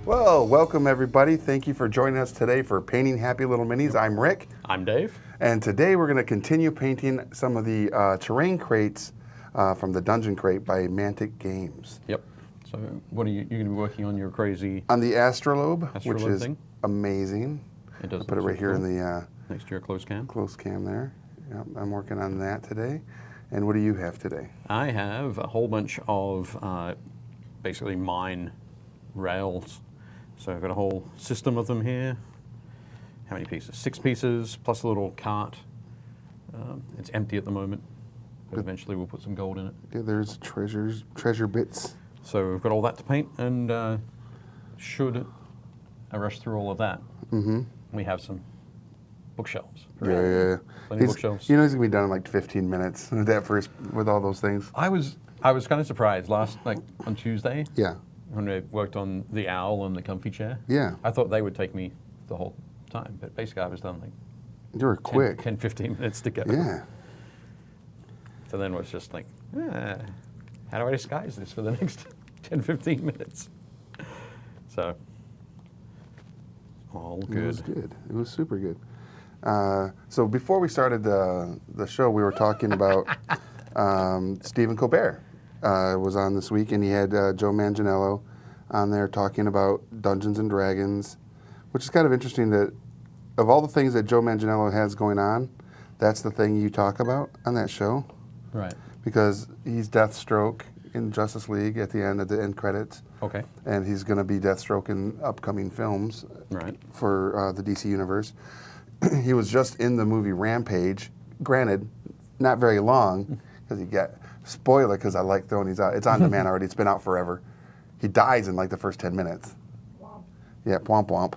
Well, welcome everybody. Thank you for joining us today for Painting Happy Little Minis. I'm Rick. I'm Dave. And today we're going to continue painting some of the terrain crates from the Dungeon Crate by Mantic Games. Yep. So what are you're going to be working on your crazy... On the Astrolabe, which is thing? amazing. It does. I'll put it right here in the... next to your close cam. Close cam there. Yep, I'm working on that today. And what do you have today? I have a whole bunch of basically mine rails. So I've got a whole system of them here. How many pieces? 6 pieces, plus a little cart. It's empty at the moment, but eventually we'll put some gold in it. Yeah, there's treasure bits. So we've got all that to paint, and should I rush through all of that, we have some bookshelves. Yeah. Plenty of bookshelves. You know he's going to be done in like 15 minutes with all those things. I was kind of surprised on Tuesday. Yeah. When I worked on the owl and the comfy chair. Yeah. I thought they would take me the whole time, but basically I was done like You were quick. 10, 15 minutes to go. Yeah. So then it was just like, how do I disguise this for the next 10, 15 minutes? So, all good. It was good. It was super good. So before we started the show, we were talking about Stephen Colbert. Was on this week, and he had Joe Manganiello on there talking about Dungeons and Dragons, which is kind of interesting that of all the things that Joe Manganiello has going on, that's the thing you talk about on that show. Right. Because he's Deathstroke in Justice League at the end credits. Okay. And he's going to be Deathstroke in upcoming films for the DC Universe. He was just in the movie Rampage, granted, not very long, because he got... Spoiler, because I like throwing these out. It's on demand already. It's been out forever. He dies in like the first 10 minutes. Womp. Yeah, womp womp.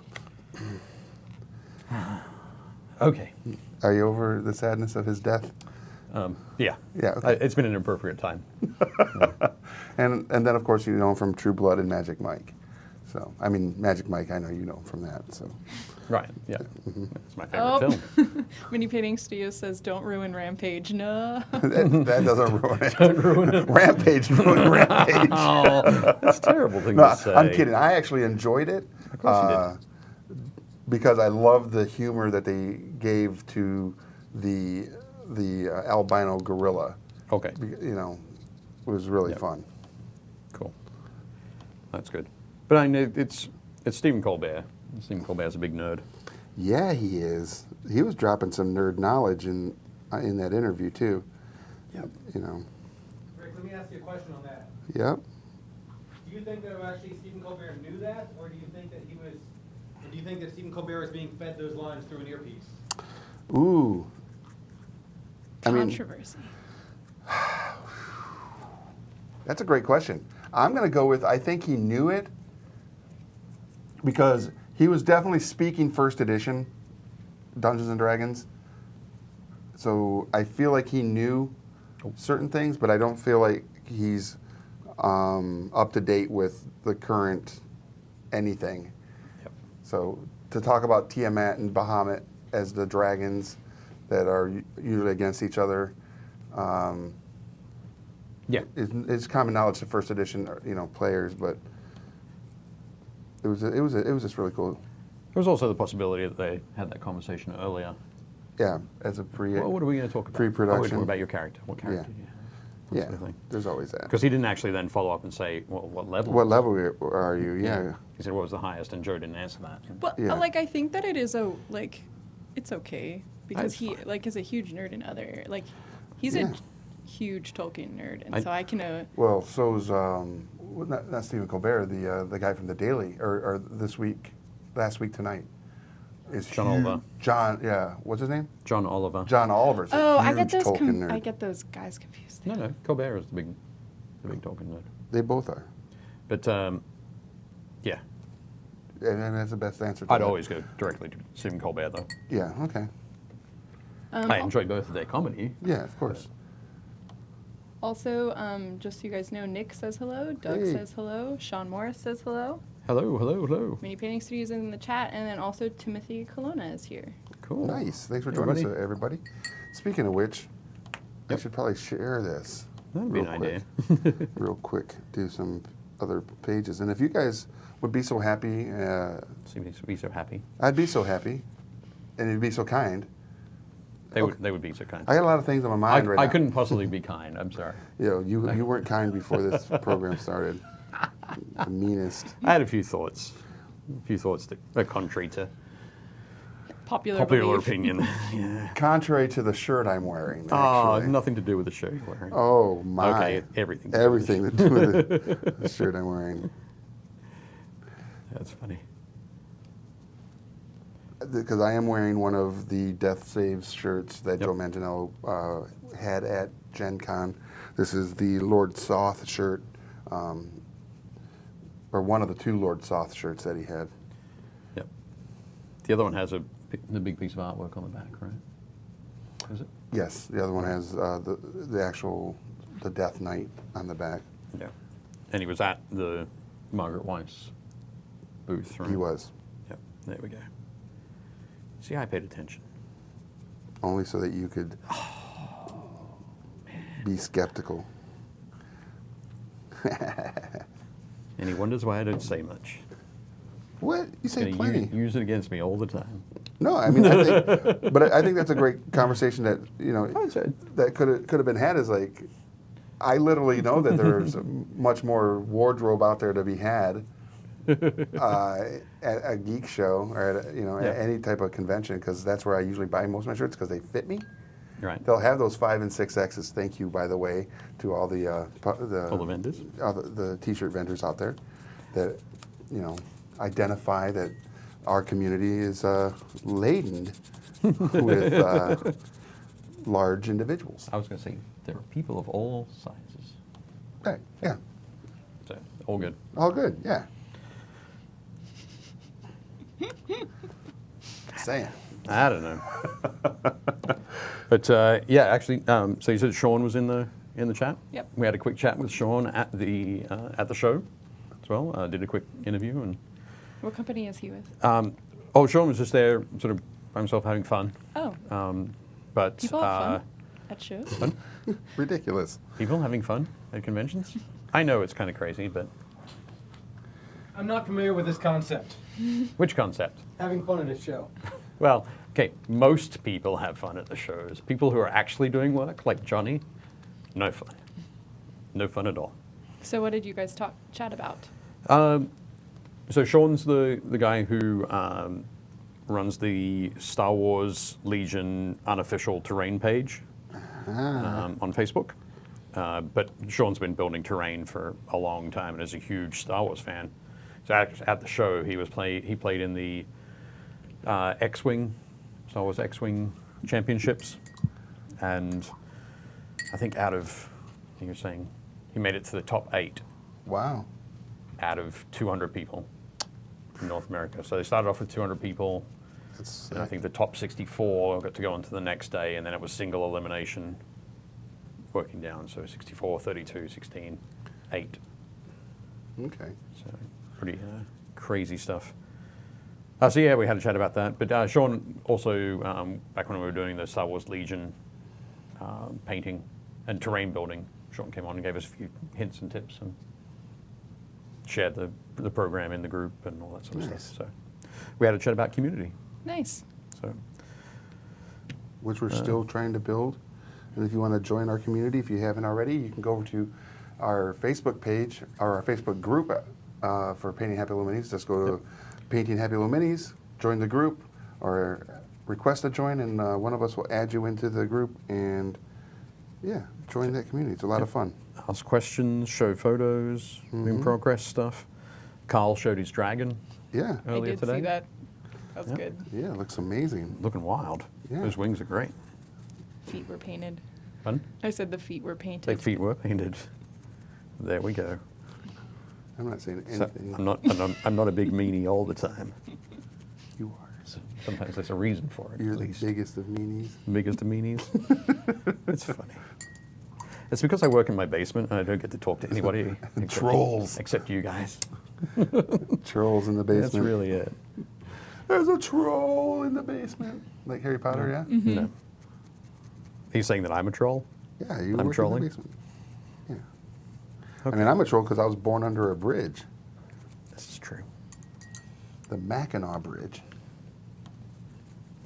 Okay. Are you over the sadness of his death? Yeah. Yeah. Okay. It's been an appropriate time. And then, of course, you know him from True Blood and Magic Mike. So, I mean, Magic Mike, I know you know him from that. So. Right, yeah. It's my favorite film. Mini Painting Studio says, don't ruin Rampage. No. that doesn't ruin it. Don't ruin it. Rampage ruined Rampage. Oh, that's a terrible thing to say. I'm kidding. I actually enjoyed it. Of course you did. Because I love the humor that they gave to the albino gorilla. Okay. You know, it was really fun. Cool. That's good. But I know it's Stephen Colbert. Stephen Colbert's a big nerd. Yeah, he is. He was dropping some nerd knowledge in that interview too. Yep. You know. Rick, let me ask you a question on that. Yep. Do you think that actually Stephen Colbert knew that, or do you think that Stephen Colbert was being fed those lines through an earpiece? Ooh. Controversy. That's a great question. I'm going to go with I think he knew it because he was definitely speaking first edition Dungeons and Dragons. So I feel like he knew certain things, but I don't feel like he's up to date with the current anything. Yep. So to talk about Tiamat and Bahamut as the dragons that are usually against each other, it's common knowledge to first edition, players, but it was just really cool. There was also the possibility that they had that conversation earlier. Yeah, as a Well, what are we going to talk about? pre-production. Oh, we're talking about your character. What character do you have? Yeah, Sort of thing. there's always that. Because he didn't actually then follow up and say, well, what level? What level are you? Yeah. He said, what was the highest? And Joe didn't answer that. But Yeah. I think that it is it's okay because It's he fine. is a huge nerd in other he's Yeah. a huge Tolkien nerd, and so I can. Well, so's not Stephen Colbert, the guy from the Daily, or last week tonight. Is John Oliver. John, yeah. What's his name? John Oliver. John Oliver's a I get huge those. Tolkien nerd. I get those guys confused. No, Colbert is the big Tolkien nerd. They both are. But, yeah. And that's the best answer to I'd that. always go directly to Stephen Colbert, though. Yeah, okay. I enjoy both of their comedy. Yeah, of course. Also, just so you guys know, Nick says hello, Doug Hey. says hello, Sean Morris says hello. Hello. Mini Painting Studios in the chat, and then also Timothy Colonna is here. Cool. Nice. Thanks for joining us, Everybody. everybody. Speaking of which, I should probably share this. That'd be an real idea. quick. Real quick. Do some other pages. And if you guys would be so happy, Seems to be so happy. I'd be so happy, and you'd be so kind. They would be so kind. I got a lot of things on my mind right now. I couldn't possibly be kind. I'm sorry. You weren't kind before this program started. The meanest. I had a few thoughts. That are contrary to Popular popular belief. opinion. Yeah. Contrary to the shirt I'm wearing, Oh, actually. nothing to do with the shirt you're wearing. Oh, my. Okay, everything. Everything to do with the shirt I'm wearing. That's funny. Because I am wearing one of the Death Saves shirts that Yep. Joe Manganiello had at Gen Con. This is the Lord Soth shirt, or one of the 2 Lord Soth shirts that he had. Yep. The other one has the big piece of artwork on the back, right? Is it? Yes, the other one has the actual Death Knight on the back. Yeah. And he was at the Margaret Weiss booth, right? He was. Yep. There we go. See, I paid attention. Only so that you could be skeptical. And he wonders why I don't say much. What? You say He's plenty. gonna use it against me all the time. No, I mean, I think that's a great conversation that, that could have been had is like, I literally know that there's much more wardrobe out there to be had at a geek show or at at any type of convention, because that's where I usually buy most of my shirts because they fit me. Right. They'll have those 5 and 6Xs. Thank you, by the way, to all the All the vendors. the T-shirt vendors out there that identify that our community is laden with large individuals. I was going to say, there are people of all sizes. Right. Yeah. So, all good. All good. Yeah. Saying. I don't know. But yeah, actually, so you said Sean was in the chat. Yep. We had a quick chat with Sean at the show as well. Did a quick interview and. What company is he with? Sean was just there, sort of by himself, having fun. Oh. But People have fun at shows. fun? Ridiculous. People having fun at conventions. I know it's kind of crazy, but I'm not familiar with this concept. which concept? Having fun at a show. Well, okay, most people have fun at the shows. People who are actually doing work, like Johnny, no fun. No fun at all. So what did you guys chat about? So Sean's the guy who runs the Star Wars Legion unofficial terrain page on Facebook. But Sean's been building terrain for a long time and is a huge Star Wars fan. So at the show, he played in the X-Wing, Star Wars X-Wing championships, and I think he was saying he made it to the top 8 Wow. out of 200 people in North America. So they started off with 200 people, That's and I think the top 64 got to go on to the next day, and then it was single elimination working down. So 64, 32, 16, 8. okay. So pretty crazy stuff. So yeah, we had a chat about that. But Sean also, back when we were doing the Star Wars Legion painting and terrain building, Sean came on and gave us a few hints and tips and shared the program in the group and all that sort of Nice. stuff. So we had a chat about community. Nice. So Which we're still trying to build. And if you want to join our community, if you haven't already, you can go over to our Facebook page or our Facebook group for Painting Happy Little Minis. Just go to Painting Happy Little Minis, join the group, or request to join, and one of us will add you into the group and, yeah, join that community. It's a lot of fun. ask questions, show photos, in progress stuff. Carl showed his dragon Yeah. I earlier did today. see that. That was Yep. good. Yeah, it looks amazing. Looking wild. Yeah. Those wings are great. Feet were painted. Fun. I said the feet were painted. Their feet were painted. There we go. I'm not saying So anything. I'm not a big meanie all the time. You are. Sometimes there's a reason for it. You're at the least. biggest of meanies. Biggest of meanies. It's funny. It's because I work in my basement and I don't get to talk to anybody. Trolls. Except you guys. Trolls in the basement. That's really it. There's a troll in the basement. Like Harry Potter, yeah? No. Are you saying that I'm a troll? Yeah, you I'm work trolling? in the basement. Yeah. I mean, I'm a troll because I was born under a bridge, This is true. the Mackinac Bridge.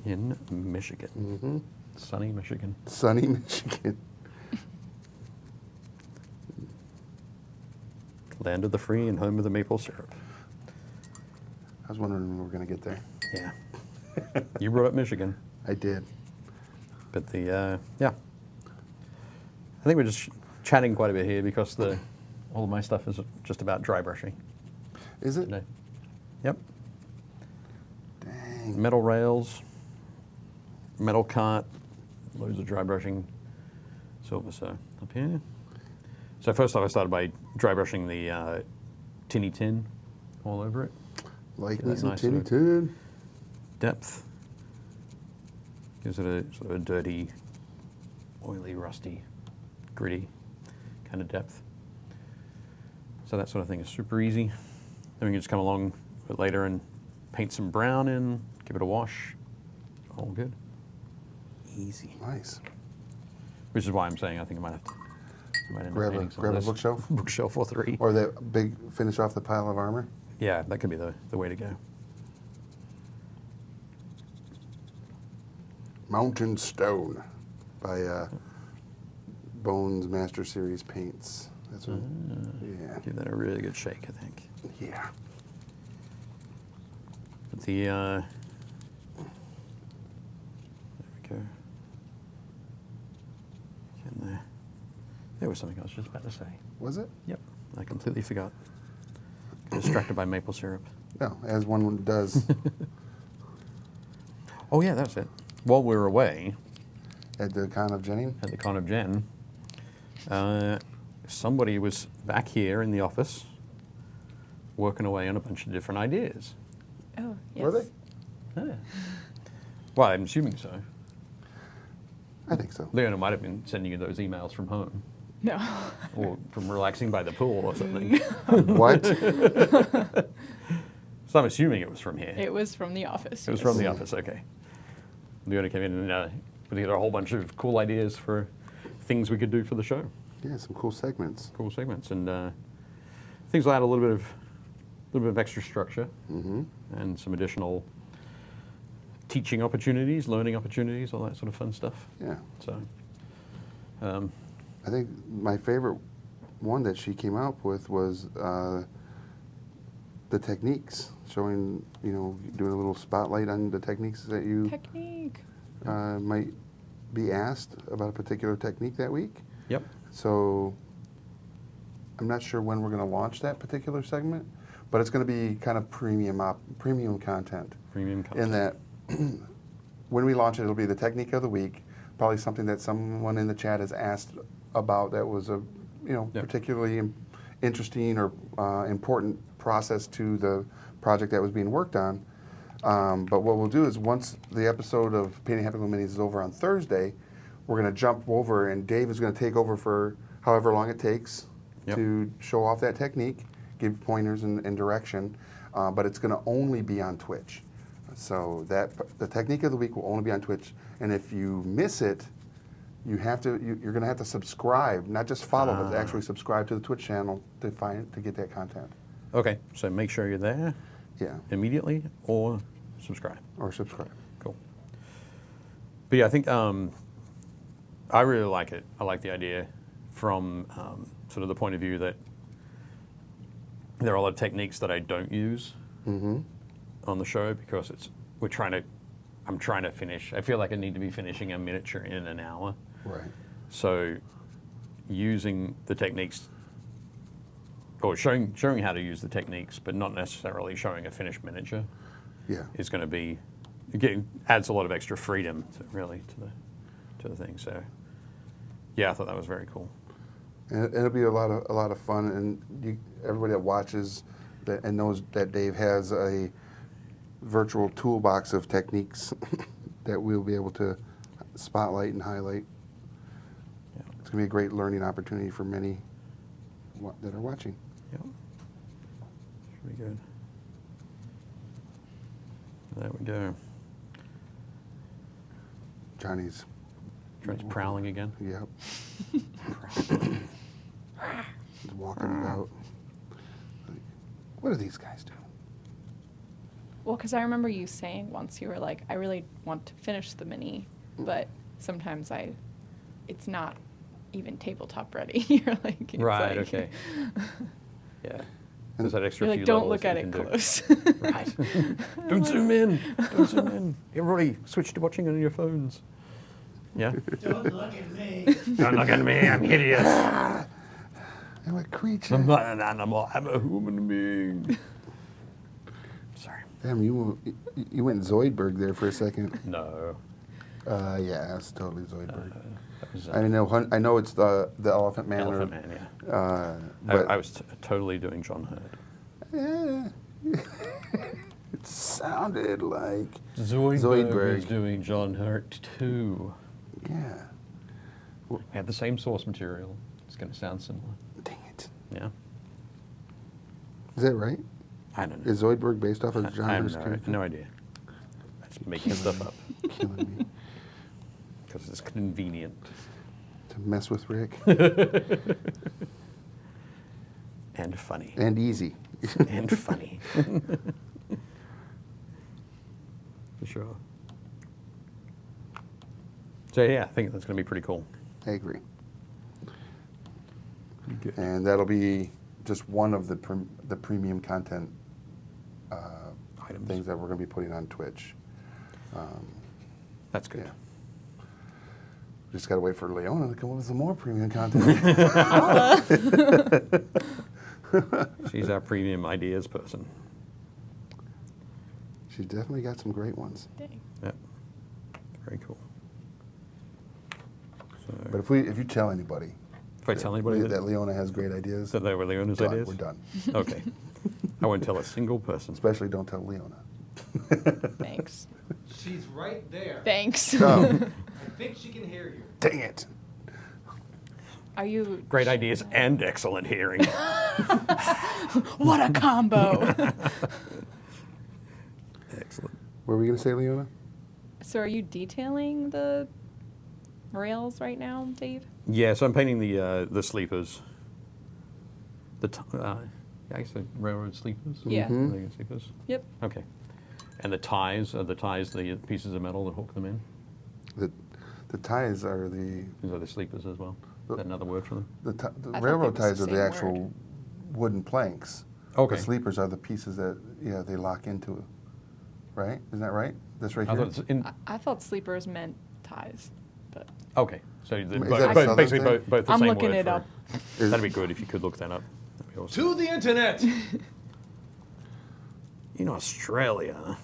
In Michigan. Mm-hmm. Sunny Michigan. Sunny Michigan. Land of the free and home of the maple syrup. I was wondering when we were going to get there. Yeah. You brought up Michigan. I did. But the, yeah. I think we're just chatting quite a bit here because all of my stuff is just about dry brushing Is it? today. Yep. Dang. Metal rails, metal cart, loads of dry brushing, silver so up here. So first off, I started by dry brushing the tinny tin all over it. Like Get me that some nice tinny look. tin. Depth. Gives it a sort of a dirty, oily, rusty, gritty kind of depth. So that sort of thing is super easy. Then we can just come along a bit later and paint some brown in, give it a wash. All good. Easy. Nice. Which is why I'm saying I think I might have to end up painting some Grab of a this bookshelf? bookshelf or three. Or that big finish off the pile of armor. Yeah, that could be the way to go. Mountain Stone by Bones Master Series Paints. That's what. Yeah. Give that a really good shake, I think. Yeah. But the there we go. Getting there. There was something I was just about to say. Was it? Yep, I completely forgot. Got distracted by maple syrup. No, as one does Oh yeah, that's it. While we were away at the Con of Jenning. at the Con of Jen, somebody was back here in the office working away on a bunch of different ideas. Oh, yes. Were they? Yeah. Well, I'm assuming so. I think so. Leona might have been sending you those emails from home No. or from relaxing by the pool or something. What? So I'm assuming it was from here. It was from the office. It was from the office, okay. Leona came in and put together a whole bunch of cool ideas for things we could do for the show. Yeah, some cool segments. Cool segments, and things will add a little bit of extra structure and some additional teaching opportunities, learning opportunities, all that sort of fun stuff. Yeah. So, I think my favorite one that she came up with was the techniques, showing, doing a little spotlight on the techniques that you Technique. might be asked about a particular technique that week. yep. So I'm not sure when we're going to launch that particular segment, but it's going to be kind of premium content. Premium content. In that, when we launch it, it'll be the technique of the week, probably something that someone in the chat has asked about that was a Yep. particularly interesting or important process to the project that was being worked on. But what we'll do is once the episode of Painting Happy Little Minis is over on Thursday, we're going to jump over and Dave is going to take over for however long it takes Yep. to show off that technique, give pointers and direction, but it's going to only be on Twitch. So the technique of the week will only be on Twitch, and if you miss it, you're going to have to subscribe, not just follow, but actually subscribe to the Twitch channel to get that content. Okay, so make sure you're there Yeah, immediately or subscribe. or subscribe. Cool. But yeah, I think I really like it. I like the idea from sort of the point of view that there are a lot of techniques that I don't use on the show because I'm trying to finish. I feel like I need to be finishing a miniature in an hour. Right. So using the techniques or showing how to use the techniques, but not necessarily showing a finished miniature Yeah. is going to be, adds a lot of extra freedom to the thing. So yeah, I thought that was very cool. And it'll be a lot of fun, and everybody that watches and knows that Dave has a virtual toolbox of techniques that we'll be able to spotlight and highlight. Yeah. It's going to be a great learning opportunity for many that are watching. Yep. Should be good. There we go. Johnny's, Johnny's prowling again. yep. Just walking about. Like, what are these guys doing? Well, because I remember you saying once, you were like, I really want to finish the mini, but sometimes it's not even tabletop ready. You're like, it's Right, like- okay. Yeah. There's that extra You're few like, don't levels look at that you it can do. close. Right. Don't zoom in. Don't zoom in. Everybody switch to watching on your phones. Yeah? Don't look at me. Don't look at me. I'm hideous. I'm a creature. I'm not an animal. I'm a human being. Sorry. Damn, you went Zoidberg there for a second. No. Yeah, it's totally Zoidberg. That was, I know it's the Elephant Man. Elephant Man, yeah. But I was totally doing John Hurt. yeah. It sounded like Zoidberg was doing John Hurt too. Yeah. We had the same source material. It's going to sound similar. Dang it. Yeah. Is that right? I don't know. Is Zoidberg based off of John I Hurt's have character? no idea. I'm just making stuff up Killing me. because it's convenient. To mess with Rick. And funny. And easy. And funny. For sure. So yeah, I think that's going to be pretty cool. I agree. Pretty good. And that'll be just one of the premium content Items. things that we're going to be putting on Twitch. That's good. Yeah. Just got to wait for Leona to come up with some more premium content. She's our premium ideas person. She's definitely got some great ones. Dang. Yep. Very cool. So, But if you tell anybody, if I tell anybody that Leona has great ideas, that they were Leona's done, ideas? we're done. Okay. I won't tell a single person. Especially don't tell Leona. Thanks. She's right there. Thanks. Oh, I think she can hear you. dang it. Are you... Great ideas and excellent hearing. What a combo. Excellent. What were we going to say, Leona? So are you detailing the rails right now, Dave? Yeah, so I'm painting the sleepers. I guess the railroad sleepers? Yeah. Mhm. Are they sleepers? Yep. Okay. And the ties, are the ties the pieces of metal that hook them in? The ties are the These are the sleepers as well? Is that another word for them? the I thought railroad they was ties are the the same actual word. wooden planks. Okay. The sleepers are the pieces that they lock into. Right? Isn't that right? That's right I here. thought it's in, I thought sleepers meant ties, but okay, so that a southern basically thing? both the I'm same looking word it for up. Is- That'd be good if you could look that up. That'd be awesome. To the internet. In Australia,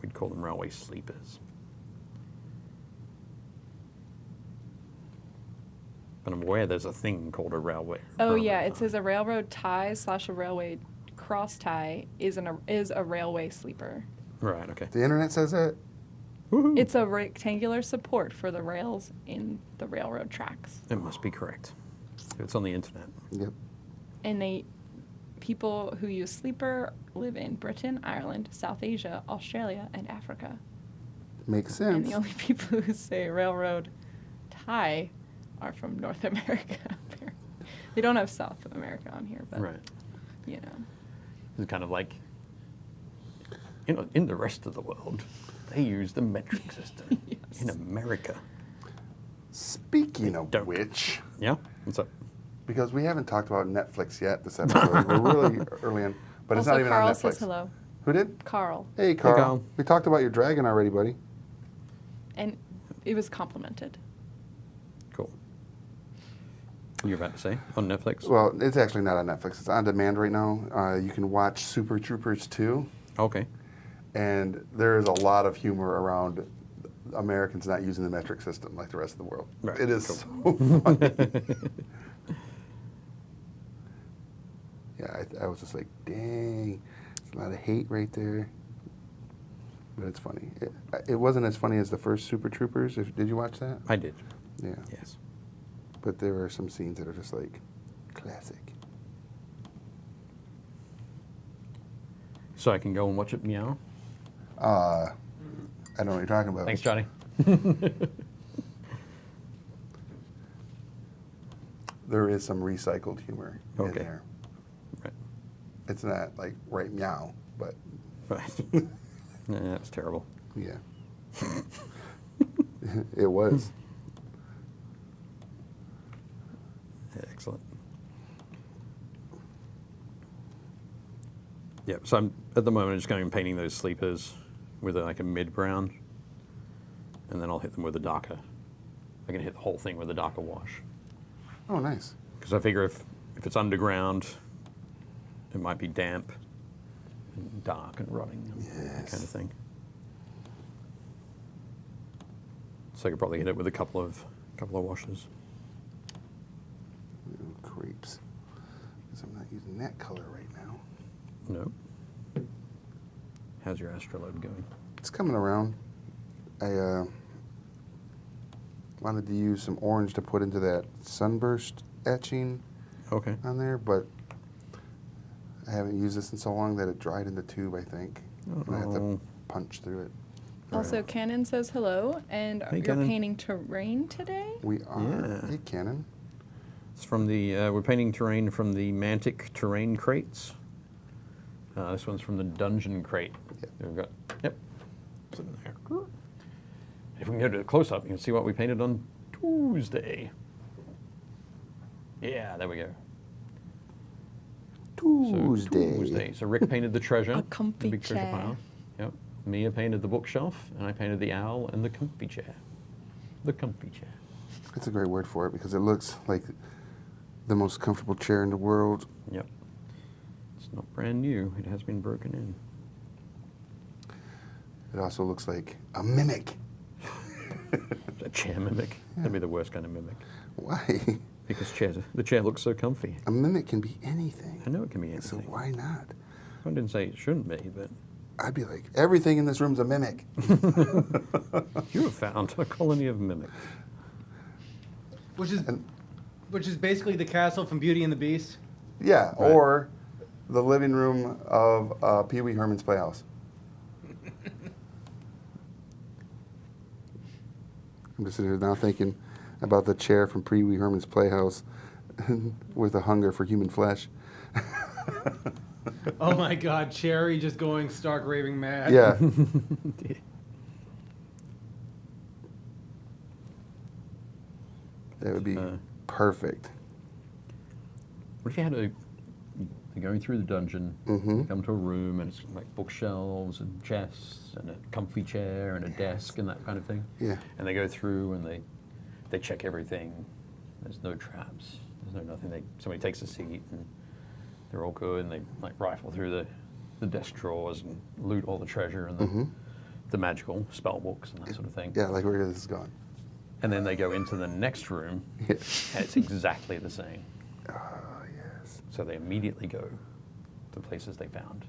we'd call them railway sleepers. But I'm aware there's a thing called a railway. oh yeah, railway it says a railroad tie / a railway cross tie is a railway sleeper. Right, okay. The internet says that? Woohoo. It's a rectangular support for the rails in the railroad tracks. It must be correct. It's on the internet. Yep. And people who use sleeper live in Britain, Ireland, South Asia, Australia, and Africa. Makes And sense. the only people who say railroad tie are from North America. They don't have South America on here, but Right. you know. It's kind of like, in the rest of the world, they use the metric system. Yes. In America. Speaking of Don't. which, Yeah? What's up? because we haven't talked about Netflix yet this episode. We're really early in, but it's Also, not even Carl on Netflix. says hello. Who did? Carl. Hey, Carl. Carl. We talked about your dragon already, buddy. And it was complimented. Cool. You're about to say on Netflix? Well, it's actually not on Netflix. It's on demand right now. You can watch Super Troopers 2, Okay. and there is a lot of humor around Americans not using the metric system like the rest of the world. Right, It is cool. so funny. Yeah, I was just like, dang, there's a lot of hate right there. But it's funny. It wasn't as funny as the first Super Troopers. Did you watch that? I did. Yeah. Yes. But there are some scenes that are just like classic. So I can go and watch it meow? I don't know what you're talking about. Thanks, Johnny. there is some recycled humor in Okay. there. Right. It's not like right meow, but Right. Yeah, that's terrible. yeah. It was. Excellent. Yeah, so I'm at the moment just going and painting those sleepers with like a mid brown, and then I'll hit them with a darker. I'm gonna hit the whole thing with a darker wash Oh, nice. because I figure if it's underground, it might be damp, and dark and rotting, and that Yes. kind of thing. So I could probably hit it with a couple of washes. Ooh, creeps. Because I'm not using that color right now. No. How's your astrolabe going? It's coming around. I wanted to use some orange to put into that sunburst etching Okay. on there, but I haven't used this in so long that it dried in the tube, I think. And I have to Uh-oh. punch through it. Also, Cannon says hello, and Hey, you're Cannon. painting terrain today? We are. Yeah. Hey, Cannon. It's from the, we're painting terrain from the Mantic terrain crates. This one's from the dungeon crate. Yep. We've got, yep, sitting there. If we can go to a close-up, you can see what we painted on Tuesday. Yeah, there we go. So, Tuesday. So Rick painted the treasure. A comfy the big treasure chair. pile. Yep. Mia painted the bookshelf, and I painted the owl and the comfy chair. The comfy chair. That's a great word for it because it looks like the most comfortable chair in the world. Yep. It's not brand new. It has been broken in. It also looks like a mimic. A chair mimic. That'd be the worst kind of mimic. Why? Because the chair looks so comfy. A mimic can be anything. I know it can be So anything. why not? I didn't say it shouldn't be, but I'd be like, everything in this room's a mimic. you have found a colony of mimics. Which is And- basically the castle from Beauty and the Beast. Yeah, Right. or the living room of Pee Wee Herman's Playhouse. I'm just sitting here now thinking about the chair from Pee Wee Herman's Playhouse with a hunger for human flesh. Oh my God, Cherry just going stark raving mad. Yeah. That would be perfect. What if you had you're going through the dungeon, you come to a room and it's like bookshelves and chests and a comfy chair and a desk and that kind of thing? Yeah. And they go through and they check everything. There's no traps. There's no nothing. Somebody takes a seat and they're all good and they like rifle through the desk drawers and loot all the treasure and the magical spell books and that sort of thing. Yeah, like where this is going. And then they go into the next room Yeah. and it's exactly the same. Oh, yes. So they immediately go to places they found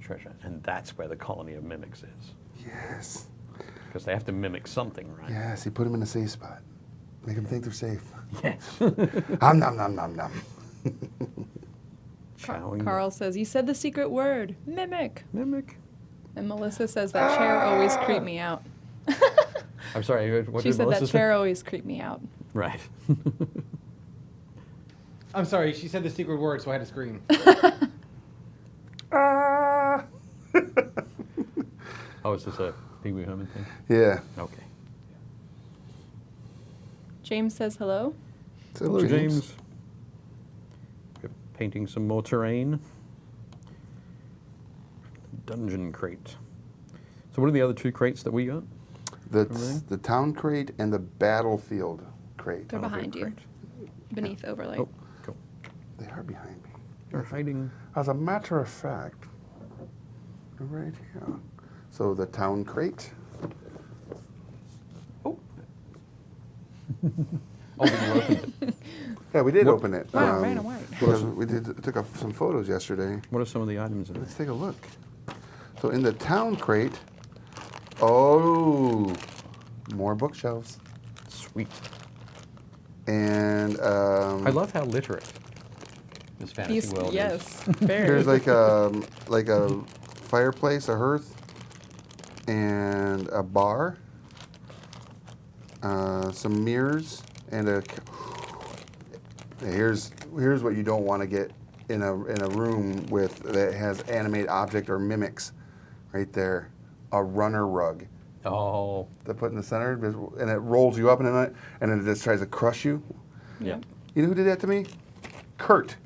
treasure. And that's where the colony of mimics is. Yes. Because they have to mimic something, right? Yes, you put them in a safe spot. Make them think they're safe. Yes. Nom nom nom nom nom. Chowing. Carl says, you said the secret word, mimic. Mimic. And Melissa says, that chair always creeped me out. I'm sorry, what She did said Melissa that chair always creeped me out. Right. I'm sorry, she said the secret word, so I had to scream. Ah. Oh, is this a Pee Wee Herman thing? Yeah. Okay. James says hello. So, Hello, James. We're painting some more terrain. Dungeon crate. So what are the other two crates that we got? The town crate and the battlefield crate. They're behind you, Crate. beneath overlay. Oh, cool. They are behind me. They're hiding. As a matter of fact, they're right here. So the town crate. Oh. Oh, you opened it. Yeah, we did What- open it. Wow, ran away. Because we took some photos yesterday. What are some of the items in Let's it? take a look. So in the town crate, oh, more bookshelves. Sweet. And I love how literate this fantasy world Yes, is. very. there's like a fireplace, a hearth, and a bar, some mirrors, and Here's what you don't want to get in a room with that has animate object or mimics. Right there, a runner rug. Oh. To put in the center, and it rolls you up in it, and it just tries to crush you. Yeah. You know who did that to me? Kurt.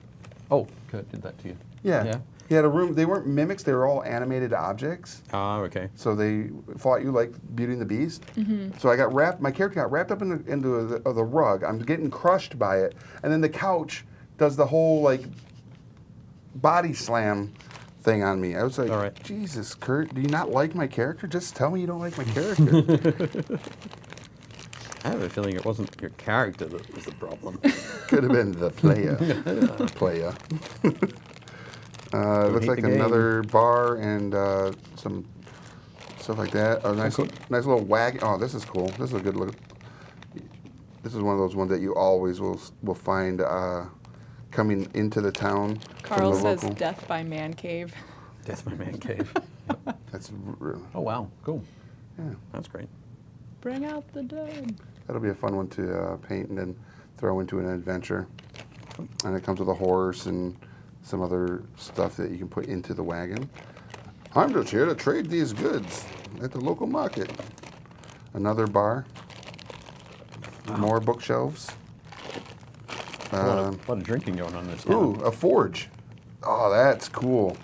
Oh, Kurt did that to you. Yeah. Yeah. He had a room. They weren't mimics. They were all animated objects. Oh, okay. So they fought you like Beauty and the Beast. So I got wrapped. My character got wrapped up into the rug. I'm getting crushed by it, and then the couch does the whole like body slam thing on me. I was like, All right. Jesus, Kurt, do you not like my character? Just tell me you don't like my character. I have a feeling it wasn't your character that was the problem. Could have been the player. It looks hate like the game. another bar and some stuff like that. A nice little wagon. Oh, this is cool. This is a good look. This is one of those ones that you always will find coming into the town. Carl from the says local. death by man cave. Death by Man Cave. That's really, Oh, wow. Cool. yeah. That's great. Bring out the dead. That'll be a fun one to paint and then throw into an adventure. And it comes with a horse and some other stuff that you can put into the wagon. I'm just here to trade these goods at the local market. Another bar. More bookshelves. A lot of drinking going on in this town. Ooh, a forge. Oh, that's cool.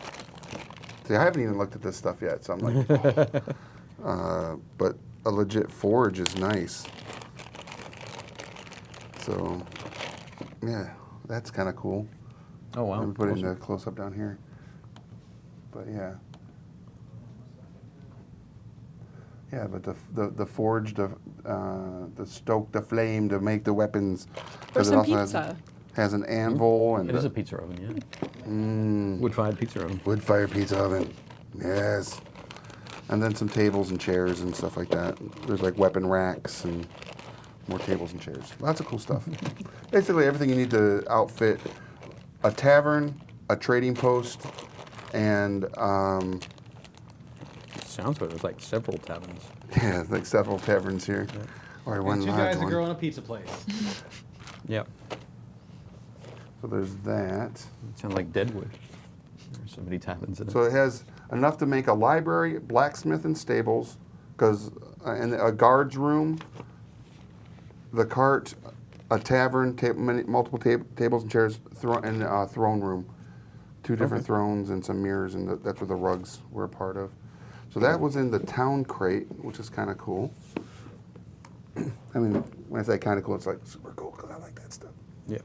See, I haven't even looked at this stuff yet, so I'm like, oh. But a legit forge is nice. So, yeah, that's kind of cool. Oh, wow. Let me put it in Awesome. a close up down here. But yeah. Yeah, but the forge, the stoke the flame to make the weapons. Or 'Cause it some also pizza. has an anvil and It is a pizza oven, yeah. mm, Wood-fired pizza oven. wood fire pizza oven. Yes. And then some tables and chairs and stuff like that. There's like weapon racks and more tables and chairs. Lots of cool stuff. Basically everything you need to outfit a tavern, a trading post, and Sounds like there's like several taverns. yeah, like several taverns here. Or one And two large guys, a one. girl, and a pizza place. Yep. So there's that. It sounds like Deadwood. There's so many taverns in it. So it has enough to make a library, blacksmith, and stables, because and a guard's room, the cart, a tavern, multiple tables and chairs, and throne room, two different thrones and some mirrors, and that's where the rugs were a part of. So that was in the town crate, which is kind of cool. I mean, when I say kind of cool, it's like super cool because I like that stuff. Yep.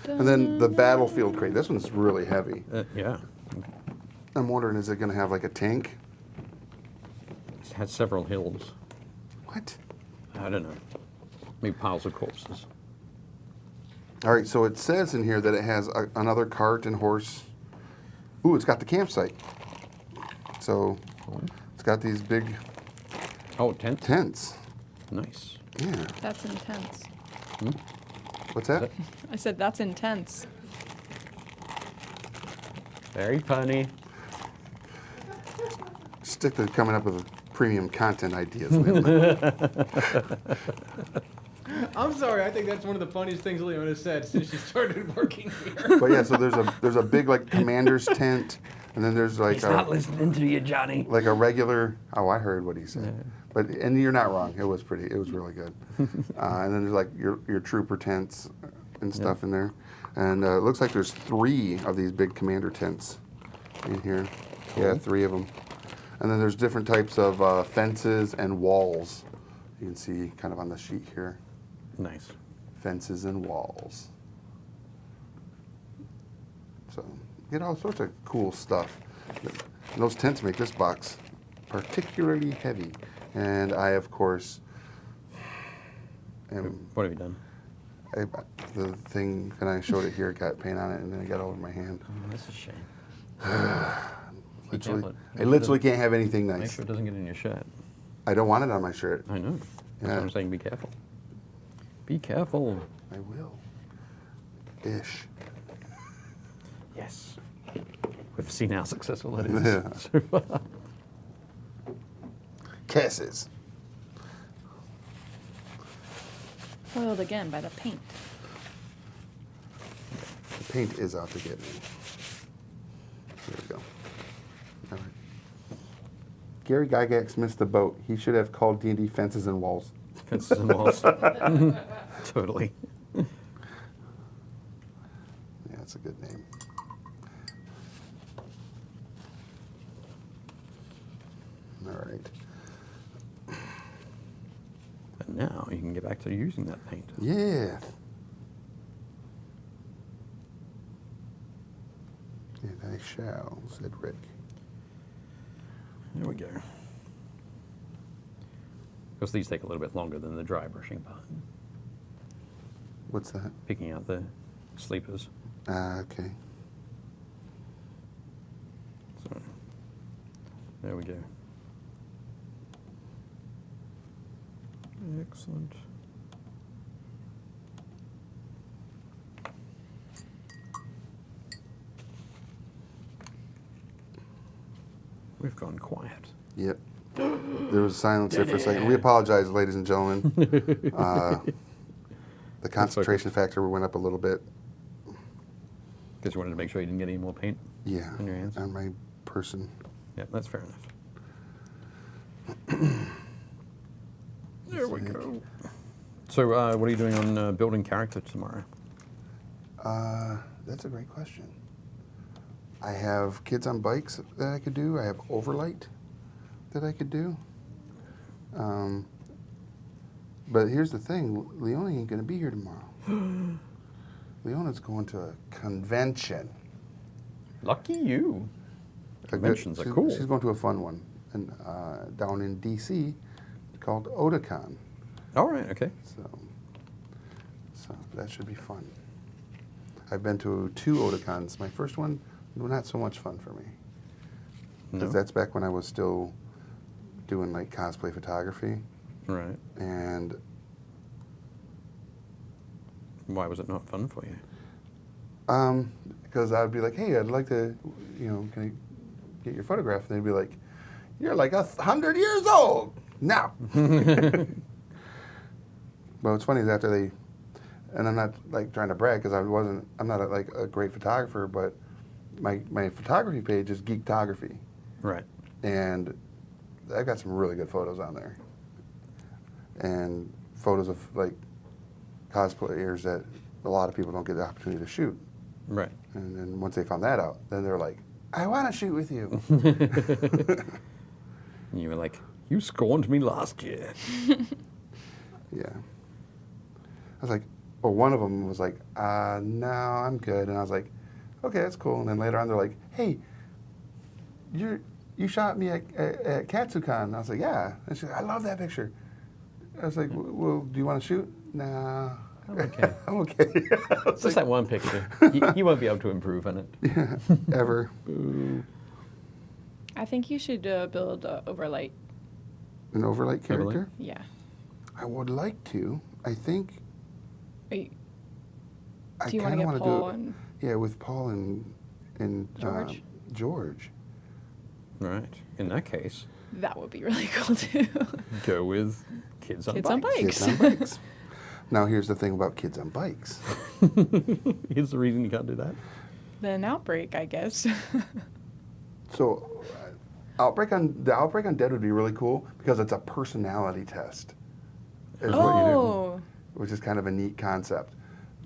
And then the battlefield crate. This one's really heavy. Yeah. I'm wondering, is it going to have like a tank? It has several hills. What? I don't know. Maybe piles of corpses. All right, so it says in here that it has another cart and horse. Ooh, it's got the campsite. So it's got these big Oh, tent. tents. Nice. Yeah. That's intense. What's that? I said that's intense. Very funny. Stick to coming up with premium content ideas. Leona. I'm sorry, I think that's one of the funniest things Leona said since she started working here. But yeah, so there's a big like commander's tent, and then there's like listening to you, Johnny. like a regular. Oh, I heard what he said. But and you're not wrong. It was pretty. It was really good. And then there's like your trooper tents and stuff in there, and it looks like there's 3 of these big commander tents in here. Yeah, 3 of them. And then there's different types of fences and walls. You can see kind of on the sheet here. Nice. Fences and walls. So you get all sorts of cool stuff. And those tents make this box particularly heavy. And I, of course, am, What have you done? the thing, when I showed it here, it got paint on it, and then it got over my hand. Oh, that's a shame. Literally, careful. I literally can't have anything Make nice. sure it doesn't get in your shirt. I don't want it on my shirt. I know. That's Yeah. what I'm saying. Be careful. Be careful. I will. Ish. Yes. We've seen how successful that Yeah. is so far. Kisses. Foiled again by the paint. The paint is out to get me. There we go. All right. Gary Gygax missed the boat. He should have called D&D Fences and Walls. Fences and walls. Totally. Yeah, that's a good name. All right. And now you can get back to using that paint. Yeah. And I shall, said Rick. There we go. Because these take a little bit longer than the dry brushing part. What's that? Picking out the sleepers. Okay. So, there we go. Excellent. We've gone quiet. Yep. There was silence there for a second. We apologize, ladies and gentlemen. The concentration factor went up a little bit. Because you wanted to make sure you didn't get any more paint Yeah, on your hands? on my person. Yeah, that's fair enough. There we go. So, what are you doing on building character tomorrow? That's a great question. I have kids on bikes that I could do. I have overlight that I could do. But here's the thing, Leona ain't gonna be here tomorrow. Leona's going to a convention. Lucky you. Conventions are cool. She's going to a fun one down in D.C. called Otakon. All right, okay. So that should be fun. I've been to 2 Otakons. My first one, not so much fun for me. Because that's back when I was still doing like cosplay photography. Right. And why was it not fun for you? because I'd be like, hey, I'd like to, can I get your photograph? And they'd be like, you're like 100 years old now. But what's funny is after they, and I'm not like trying to brag because I'm not a great photographer, but my photography page is Geektography. Right. And I've got some really good photos on there. And photos of like cosplayers that a lot of people don't get the opportunity to shoot. Right. And then once they found that out, then they're like, I want to shoot with you. And you were like, you scorned me last year. Yeah. I was like, well, one of them was like, no, I'm good. And I was like, okay, that's cool. And then later on, they're like, hey, you shot me at Katsucon. And I was like, yeah. And she's like, I love that picture. I was like, well, do you want to shoot? Nah. I'm okay. I'm okay. Just that one picture. You won't be able to improve on it. Yeah, ever. I think you should build Overlight. An overlight character? Yeah. I would like to. I think. Do you I want to get wanna Paul do it. and Yeah, with Paul and George? George. Right. In that case, that would be really cool too. go with kids on Kids on bikes. bikes. Kids on bikes. Now here's the thing about kids on bikes. Here's the reason you can't do that. Then Outbreak, I guess. So, Outbreak on Dead would be really cool because it's a personality test. Is what you do, which is kind of a neat concept.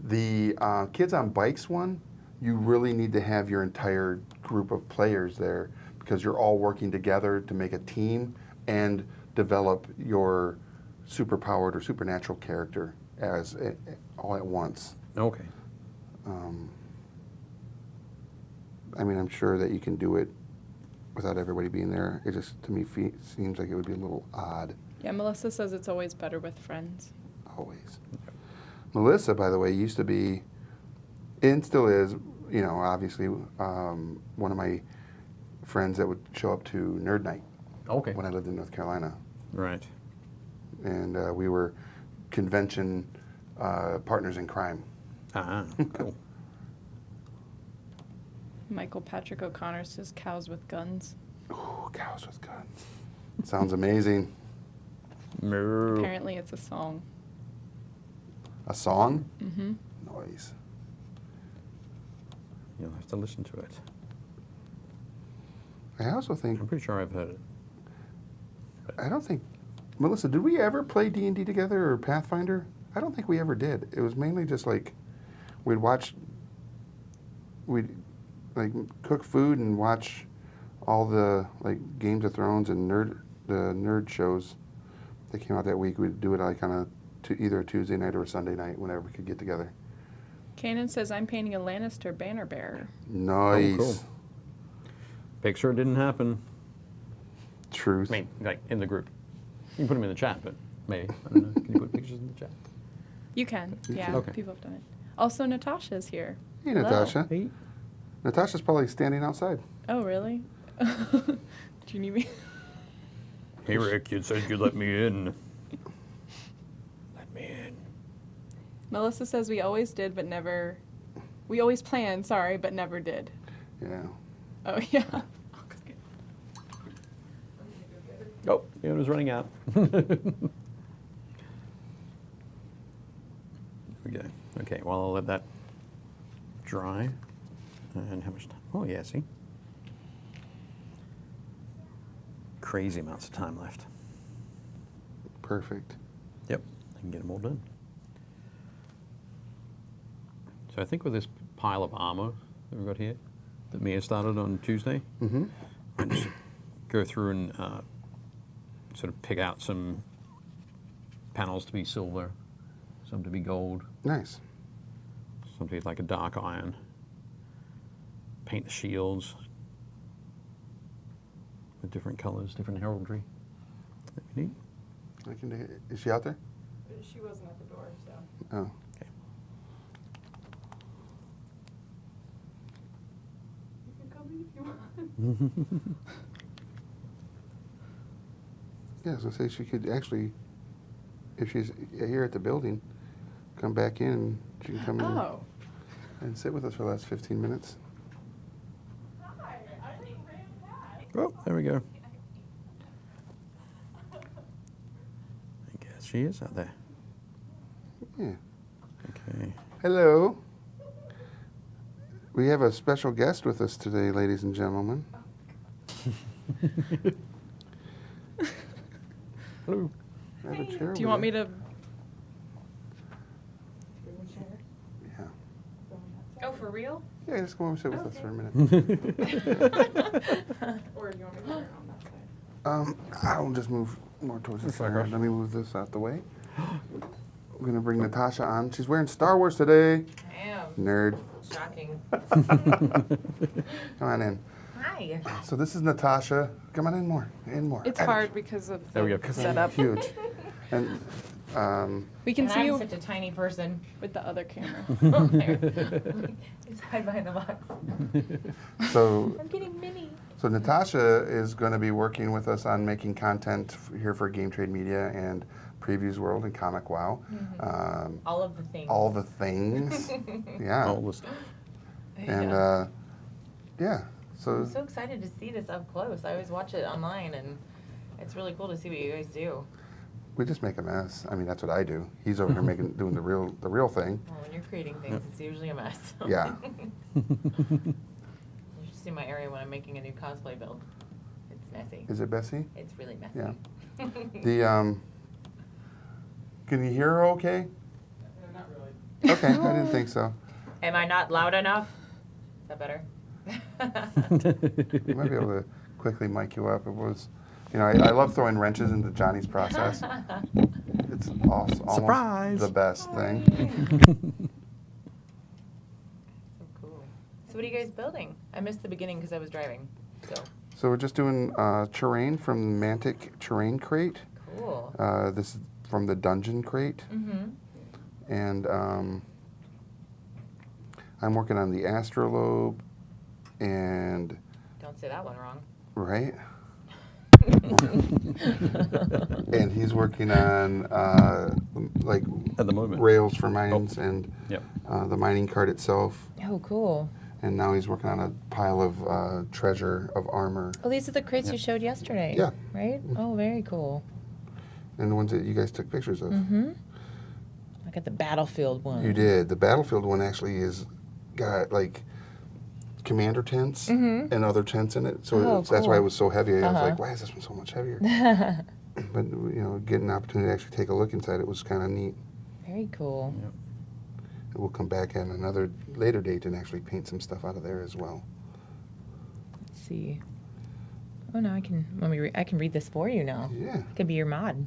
The kids on bikes one, you really need to have your entire group of players there because you're all working together to make a team and develop your superpowered or supernatural character all at once. Okay. I mean, I'm sure that you can do it without everybody being there. It just, to me, seems like it would be a little odd. Yeah, Melissa says it's always better with friends. Always. Melissa, by the way, used to be, and still is, obviously, one of my friends that would show up to Nerd Night Okay. when I lived in North Carolina. Right. And we were convention partners in crime. Ah, cool. Michael Patrick O'Connor says cows with guns. Ooh, cows with guns. Sounds amazing. Moo. Apparently it's a song. A song? Mm-hmm. Noise. You'll have to listen to it. I also think, I'm pretty sure I've heard it. I don't think, Melissa, did we ever play D&D together or Pathfinder? I don't think we ever did. It was mainly just like, we'd like cook food and watch all the like Games of Thrones and the nerd shows that came out that week. We'd do it like on either a Tuesday night or a Sunday night whenever we could get together. Kanan says, I'm painting a Lannister banner bearer. Nice. Oh, cool. Picture it didn't happen. Truth. I mean, like in the group. You can put them in the chat, but maybe. I don't know. Can you put pictures in the chat? You can. Yeah, Okay. people have done it. Also, Natasha's here. Hey, Hello. Natasha. Hey. Natasha's probably standing outside. Oh, really? Do you need me? Hey, Rick, you said you'd let me in. Let me in. Melissa says we always did, but never. We always planned, sorry, but never did. Yeah. Oh, yeah. Oh, it was running out. Okay. Okay, well, I'll let that dry. And how much time? Oh, yeah, see? Crazy amounts of time left. Perfect. Yep, I can get them all done. So I think with this pile of armor that we've got here, that Mia started on Tuesday, Mm-hmm. I just go through and sort of pick out some panels to be silver, some to be gold, Nice. some to be like a dark iron. Paint the shields with different colors, different heraldry. That'd be neat. Is she out there? She wasn't at the door, so. Oh. Okay. You can come in if you want. Yeah, I was gonna say she could actually, if she's here at the building, come back in and she can come in Oh. and sit with us for the last 15 minutes. Hi, I ran past. Oh, there we go. I guess she is out there. Yeah. Okay. Hello. We have a special guest with us today, ladies and gentlemen. Hello. I have a chair Do you over want me there. to? Yeah. Oh, for real? Yeah, just go over and sit with us for a minute. Or do you want me to turn on that side? I'll just move more towards the That's like side. us. Let me move this out the way. We're gonna bring Natasha on. She's wearing Star Wars today. I am. Nerd. Shocking. Come on in. Hi. So this is Natasha. Come on in more. In more. It's hard because of There we the go. setup. Huge. And We can And see I'm you such a tiny person. with the other camera. Oh, there. Just hide behind the box. so I'm getting mini. So Natasha is going to be working with us on making content here for Game Trade Media and Previews World and ComicWow. All of the things. All the things. Yeah. All the stuff. And yeah. So I'm so excited to see this up close. I always watch it online, and it's really cool to see what you guys do. we just make a mess. I mean, that's what I do. He's over here doing the real thing. Well, when you're creating things, it's usually a mess. Yeah. You should see my area when I'm making a new cosplay build. It's messy. Is it Bessie? It's really messy. Yeah. The can you hear her okay? Not really. Okay, I didn't think so. Am I not loud enough? Is that better? We might be able to quickly mic you up. It was, you know, I love throwing wrenches into Johnny's process. It's almost Surprise! the best thing. So cool. So what are you guys building? I missed the beginning because I was driving. So we're just doing terrain from the Mantic terrain crate. Cool. This is from the dungeon crate. Mm-hmm. And I'm working on the astrolabe and, Don't say that one wrong. right? And he's working on like At the moment. rails for mines and Yep. the mining cart itself. Oh, cool. And now he's working on a pile of treasure of armor. Oh, these are the crates you showed yesterday. Yeah. Right? Oh, very cool. And the ones that you guys took pictures of. Mm-hmm. I got the Battlefield one. You did. The Battlefield one actually got like commander tents and other tents in it. So that's why it cool. was so heavy. I was Uh-huh. like, why is this one so much heavier? But, getting an opportunity to actually take a look inside it was kind of neat. Very cool. Yep. We'll come back at another later date and actually paint some stuff out of there as well. Let's see. Oh, no, I can read this for you now. Yeah. I could be your mod.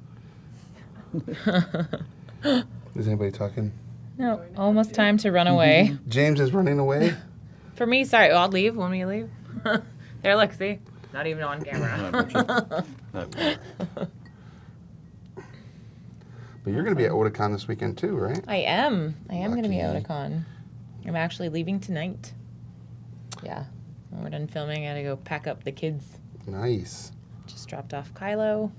Is anybody talking? No, almost time to run away. James is running away. For me, sorry, I'll leave. Want me to leave? There, look, see? Not even on camera. But you're going to be at Otakon this weekend too, right? I am. Going to be at Lucky. Otakon. I'm actually leaving tonight. Yeah. When we're done filming, I gotta go pack up the kids. Nice. Just dropped off Kylo.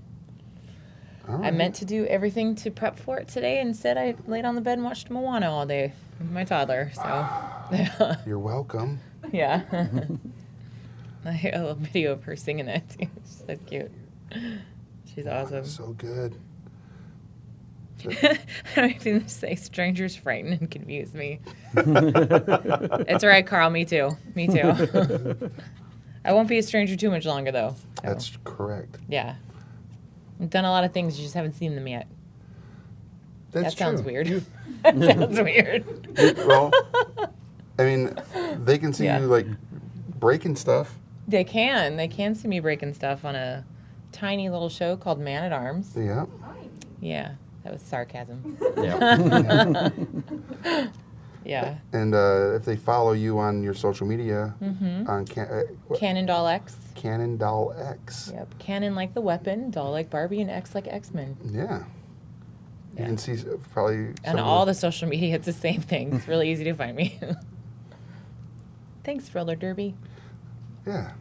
All I right. meant to do everything to prep for it today. Instead, I laid on the bed and watched Moana all day with my toddler. So, You're welcome. yeah. I have a video of her singing that too. She's so cute. She's awesome. So good. I don't even say strangers frighten and confuse me. It's all right, Carl. Me too. Me too. I won't be a stranger too much longer, though. So, That's correct. yeah. I've done a lot of things. You just haven't seen them yet. That's That sounds true. weird. That sounds weird. Well, I mean, they can see Yeah. you like breaking stuff. They can. They can see me breaking stuff on a tiny little show called Man at Arms. Yeah. Yeah. That was sarcasm. Yeah. Yeah. And if they follow you on your social media on Cannon Doll X. Cannon Doll X. Yep. Cannon like the weapon, doll like Barbie, and X like X-Men. Yeah. You Yeah. can see probably And all the social media, it's the same thing. It's really easy to find me. Thanks, Roller Derby. Yeah.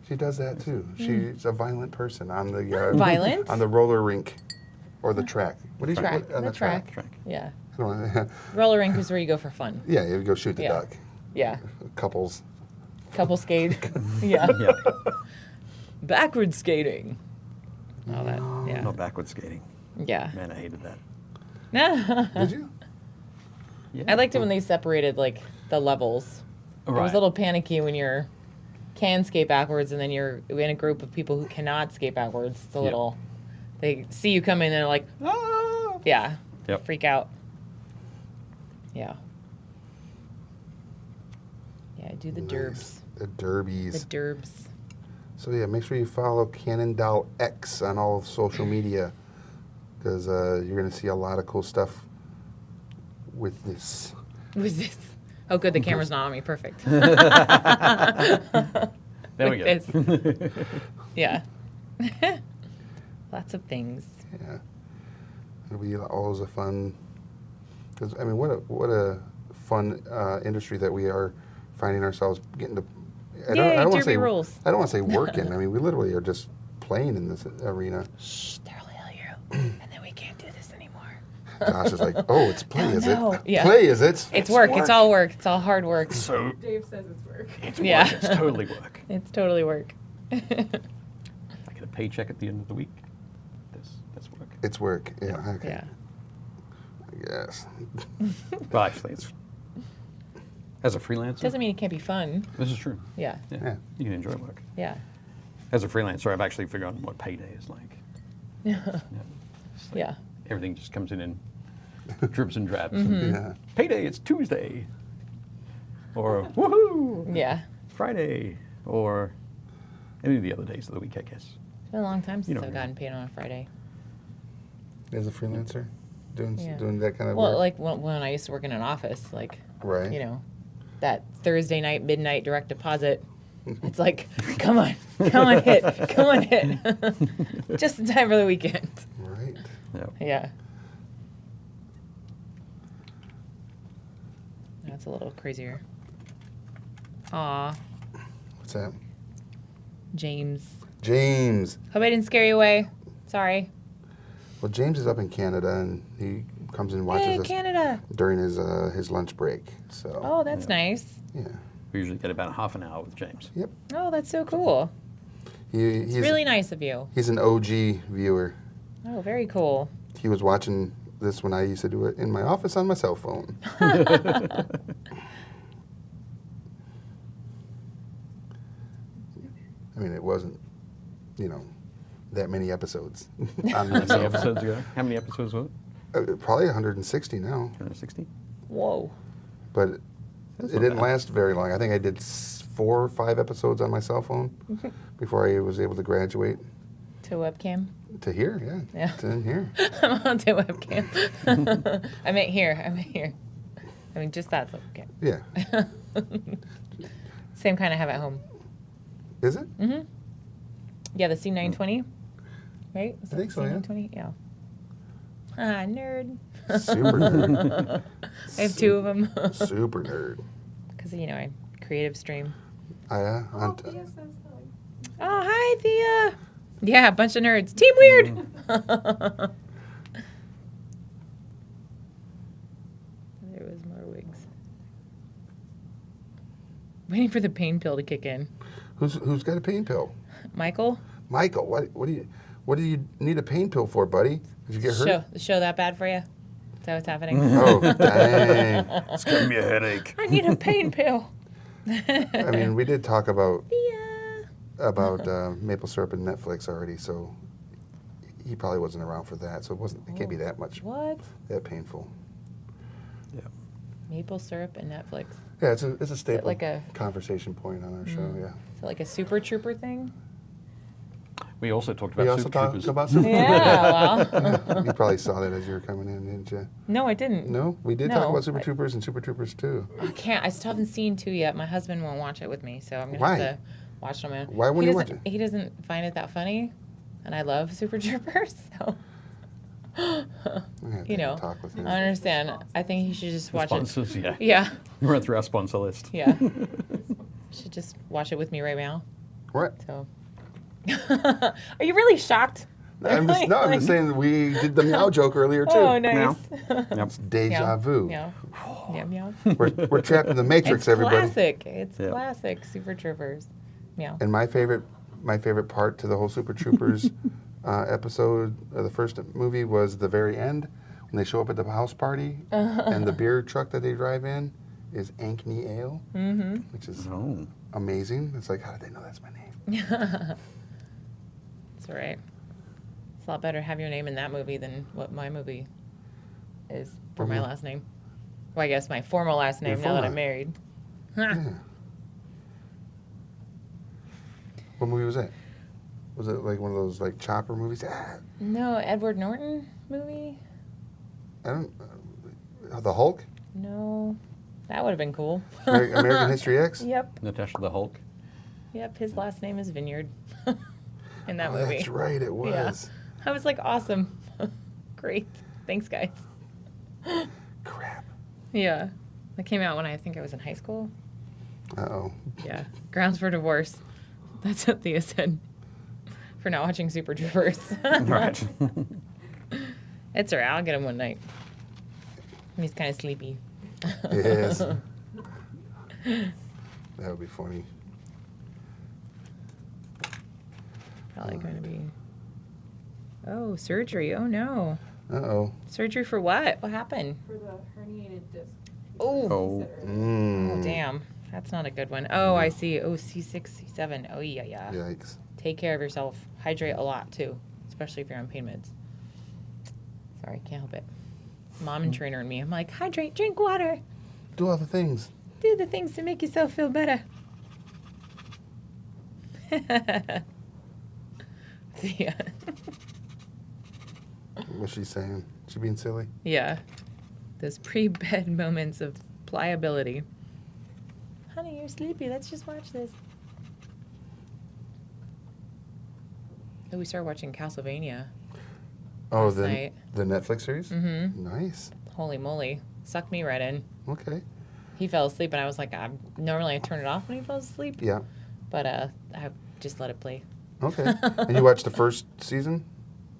She does that too. She's a violent person on the Violent? on the roller rink or the track. What do you Track. on The track. Track. Yeah. I don't know. Roller rink is where you go for fun. Yeah, you go shoot the Yeah. duck. Yeah. Couples. Couple skate. Yeah. Yeah. Backward skating. All that. Yeah. Not backward skating. Yeah. Man, I hated that. Did you? Yeah. I liked it when they separated like the levels. It was Right. a little panicky when you're can skate backwards and then you're in a group of people who cannot skate backwards. It's a Yeah. little. They see you come in and they're like, ah! Yeah. Yep. Freak out. Yeah. Yeah, do the derbs. Nice. The derbies. The derbs. So yeah, make sure you follow Cannon Doll X on all of social media because you're gonna see a lot of cool stuff with this. Who's this? Oh, good. The camera's not on me. Perfect. There we go. This. Yeah. Lots of things. Yeah, it'll be always a fun. Because I mean, what a fun industry that we are finding ourselves getting to. Yay, wanna derby say rules. I don't want to say working. I mean, we literally are just playing in this arena. Shh, they'll hear you. And then we can't do this anymore. Josh is like, "Oh, it's play, is no. it? Yeah. Play, is it? It's work. It's all work. It's all hard work. So Dave says it's work. it's Yeah. work. It's totally work. It's totally work. I get a paycheck at the end of the week. That's work. It's work. Yeah. Okay. Yeah. Yes. Well, actually, it's as a freelancer. Doesn't mean it can't be fun. This is true. Yeah. Yeah. Yeah. You can enjoy work. Yeah. As a freelancer, I've actually forgotten what payday is like. Yeah. It's like Yeah. Everything just comes in dribs and drabs. Yeah. Payday, it's Tuesday. Or woohoo! Yeah. Friday. Or any of the other days of the week, I guess. It's been a long time since know I've what I gotten paid on a Friday. As a freelancer, doing Yeah. doing that kind of Well, work. like when I used to work in an office, like, Right. you know, that Thursday night, midnight direct deposit. It's like, come on, hit. Just in time for the weekend. Right. Yeah. Yeah. That's a little crazier. Aw, What's that? James. James. Hope I didn't scare you away. Sorry. Well, James is up in Canada and he comes and watches Hey, us Canada. during his lunch break. So Oh, that's nice. yeah. We usually get about half an hour with James. Yep. Oh, that's so cool. He's It's really nice of you. He's an OG viewer. Oh, very cool. He was watching this when I used to do it in my office on my cell phone. I mean, it wasn't, that many episodes on my How many cell phone. episodes ago? How many episodes was it? Probably 160 now, 160? Whoa. but That's it not didn't bad. last very long. I think I did 4 or 5 episodes on my cell phone before I was able to graduate To webcam. to here. Yeah, Yeah. to in here. I'm on to webcam. I meant here. I mean, just that's okay. Yeah, Same kind I have at home. is it? Mm-hmm. Yeah, the C920. Right? Is I that think the so, yeah. C920? Yeah. Ah, nerd. Super nerd. I have 2 of them. Super nerd. Because, I creative stream. On Oh, hi, Thea. Yeah, a bunch of nerds. Team Weird. There was more wigs. Waiting for the pain pill to kick in. who's got a pain pill? Michael, Michael, what do you need a pain pill for, buddy? Did you get hurt? the show that bad for you? Is that what's happening? Oh, dang. It's giving me a headache. I need a pain pill. I mean, we did talk about Thea. maple syrup and Netflix already, so he probably wasn't around for that. So it can't be that much What? that painful. Yeah. Maple syrup and Netflix. Yeah, it's a staple like a- conversation point on our show. Yeah. Is it like a Super Trooper thing? We also talked We about also Super talked Troopers. about Super Yeah, Troopers. You probably saw that as you were coming in, didn't you? No, I didn't. No, we did No, talk about Super I- Troopers and Super Troopers 2. I can't. I still haven't seen 2 yet. My husband won't watch it with me, so I'm gonna Why? have to watch them. Why wouldn't you watch it? He doesn't find it that funny, and I love Super Troopers, so. I have to talk with him. I understand. I think he should just watch it. Sponsors, yeah. Yeah, We run through our sponsor list. yeah. Should just watch it with me right now. What? So. Are you really shocked? I'm just saying that we did the meow joke earlier too. Oh, nice. Meow. Yep. Deja Meow. vu. Meow. Meow, meow. We're trapped in the Matrix, It's everybody. classic. It's Yep. classic. Super Troopers. Meow. And my favorite part to the whole Super Troopers episode of the first movie was the very end when they show up at the house party and the beer truck that they drive in is Ankney Ale, which is Oh. amazing. It's like, how did they know that's my name? That's all right. It's a lot better to have your name in that movie than what my movie is for my last name. Well, I guess my formal last name now that formal. I'm married. Yeah. What movie was that? Was it like one of those like chopper movies? No, Edward Norton movie? I don't. The Hulk, No. That would have been cool. American History X. Yep. Natasha the Hulk. Yep. His last name is Vineyard in that Oh, movie. that's right. It was. I was like, awesome. Great. Thanks, guys. Crap. Yeah. That came out when I think I was in high school. Uh-oh. Yeah. Grounds for divorce. That's what Thea said. For not watching Super Troopers. Right. It's all right. I'll get him one night. He's kind of sleepy. Yes. That would be funny. Probably going to be. Oh, surgery. Oh, no. Uh-oh. Surgery for what? What happened? For the herniated disc. Oh. Oh. Mm. Oh, damn. That's not a good one. Oh, I see. Oh, C6, C7. Oh, yeah, yeah. Yikes. Take care of yourself. Hydrate a lot, too, especially if you're on pain meds. Sorry, can't help it. Mom and trainer and me. I'm like, hydrate, drink water, Do all the things. do the things to make yourself feel better. Yeah. What's she saying? She being silly? Yeah. Those pre-bed moments of pliability. Honey, you're sleepy. Let's just watch this. Oh, we started watching Castlevania. Oh, Last night. the Netflix series? Mm-hmm. Nice. Holy moly. Sucked me right in. Okay. He fell asleep, and I was like, normally I turn it off when he falls asleep. Yeah. But I just let it play. Okay. And you watched the first season?